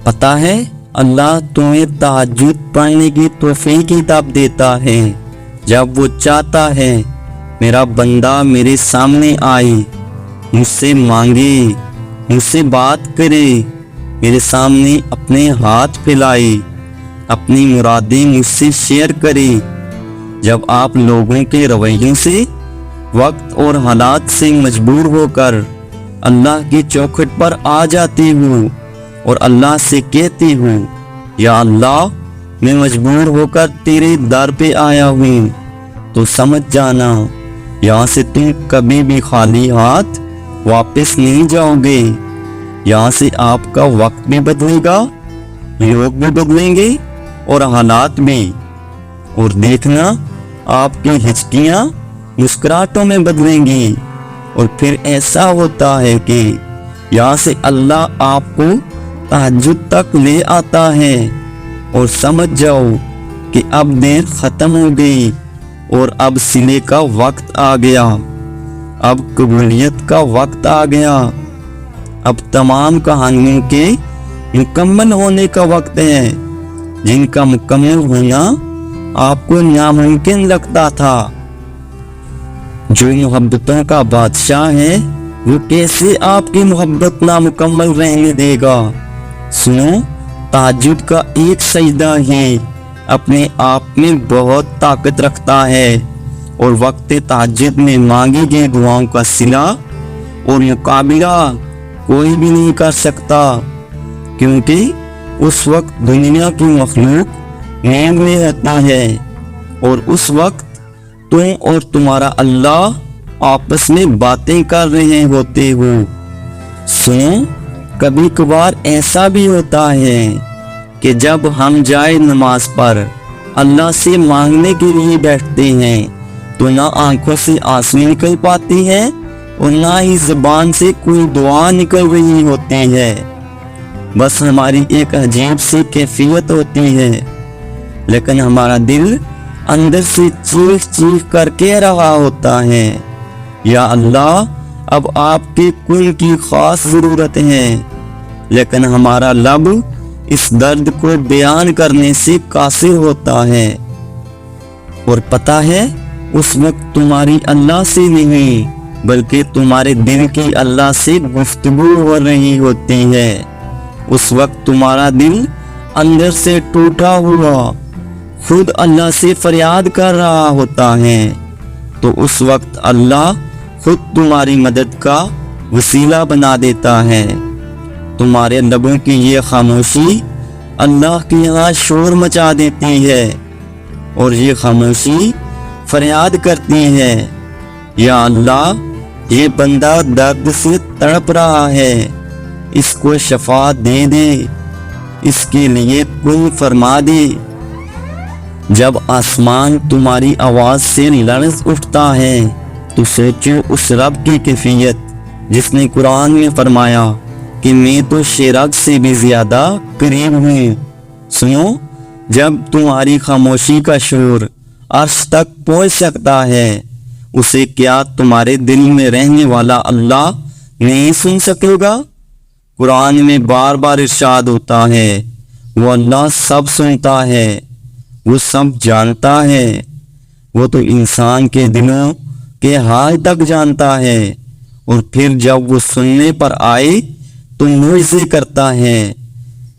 پتہ ہے اللہ تمہیں تہجد پڑھنے کی توفیق تب دیتا ہے جب وہ چاہتا ہے میرا بندہ میرے سامنے آئے، مجھ سے مانگے، مجھ سے بات کرے، میرے سامنے اپنے ہاتھ پھیلائے، اپنی مرادیں مجھ سے شیئر کرے۔ جب آپ لوگوں کے رویوں سے، وقت اور حالات سے مجبور ہو کر اللہ کی چوکھٹ پر آ جاتے ہو اور اللہ سے کہتے ہو یا اللہ میں مجبور ہو کر تیرے در پہ آیا ہوں، تو سمجھ جانا یہاں سے تم کبھی بھی خالی ہاتھ واپس نہیں جاؤ گے۔ یہاں سے آپ کا وقت بھی بدلے گا، لوگ بھی بدلیں گے اور حالات بھی، اور دیکھنا آپ کی ہچکیاں مسکراہٹوں میں بدلیں گی، اور پھر ایسا ہوتا ہے کہ یہاں سے اللہ آپ کو تہجد تک لے آتا ہے، اور سمجھ جاؤ کہ اب دیر ختم ہو گئی اور اب صلے کا وقت آ گیا، اب قبولیت کا وقت آ گیا، اب تمام کہانیوں کے مکمل ہونے کا وقت ہے جن کا مکمل ہونا آپ کو ناممکن لگتا تھا۔ جو محبتوں کا بادشاہ ہے وہ کیسے آپ کی محبت نامکمل رہنے دے گا؟ سنو، تہجد کا ایک سجدہ ہی اپنے آپ میں بہت طاقت رکھتا ہے، اور وقت تہجد میں مانگی گئی دعاؤں کا صلہ اور مقابلہ کوئی بھی نہیں کر سکتا، کیونکہ اس وقت دنیا کی مخلوق نیند میں رہتا ہے، اور اس وقت تم اور تمہارا اللہ آپس میں باتیں کر رہے ہوتے ہو۔ سنو، کبھی کبھار ایسا بھی ہوتا ہے کہ جب ہم جائے نماز پر اللہ سے مانگنے کے لیے بیٹھتے ہیں تو نہ آنکھوں سے آنسو نکل پاتی ہے اور نہ ہی زبان سے کوئی دعا نکل رہی ہوتی ہے، بس ہماری ایک عجیب سی کیفیت ہوتی ہے، لیکن ہمارا دل اندر سے چیخ چیخ کر کہہ رہا ہوتا ہے یا اللہ اب آپ کے کن کی خاص ضرورت ہے، لیکن ہمارا لب اس درد کو بیان کرنے سے قاصر ہوتا ہے۔ اور پتہ ہے اس وقت تمہاری اللہ سے نہیں بلکہ تمہارے دل کی اللہ سے گفتگو ہو رہی ہوتی ہے۔ اس وقت تمہارا دل اندر سے ٹوٹا ہوا خود اللہ سے فریاد کر رہا ہوتا ہے، تو اس وقت اللہ خود تمہاری مدد کا وسیلہ بنا دیتا ہے۔ تمہارے لبوں کی یہ خاموشی اللہ کے یہاں شور مچا دیتی ہے، اور یہ خاموشی فریاد کرتی ہے یا اللہ یہ بندہ درد سے تڑپ رہا ہے، اس کو شفا دے دے، اس کے لیے کن فرما دے۔ جب آسمان تمہاری آواز سے لرز اٹھتا ہے تو سوچو اس رب کی کیفیت جس نے قرآن میں فرمایا کہ میں تو شیرگ سے بھی زیادہ قریب ہوں۔ سنو، جب تمہاری خاموشی کا شور عرش تک پہنچ سکتا ہے، اسے کیا تمہارے دل میں رہنے والا اللہ نہیں سن سکے گا؟ قرآن میں بار بار ارشاد ہوتا ہے وہ اللہ سب سنتا ہے، وہ سب جانتا ہے، وہ تو انسان کے دلوں کے حال تک جانتا ہے، اور پھر جب وہ سننے پر آئے تو معجزے کرتا ہے،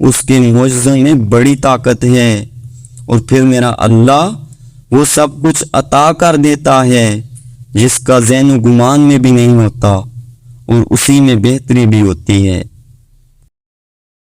اس کے معجزوں میں بڑی طاقت ہے، اور پھر میرا اللہ وہ سب کچھ عطا کر دیتا ہے جس کا ذہن و گمان میں بھی نہیں ہوتا، اور اسی میں بہتری بھی ہوتی ہے۔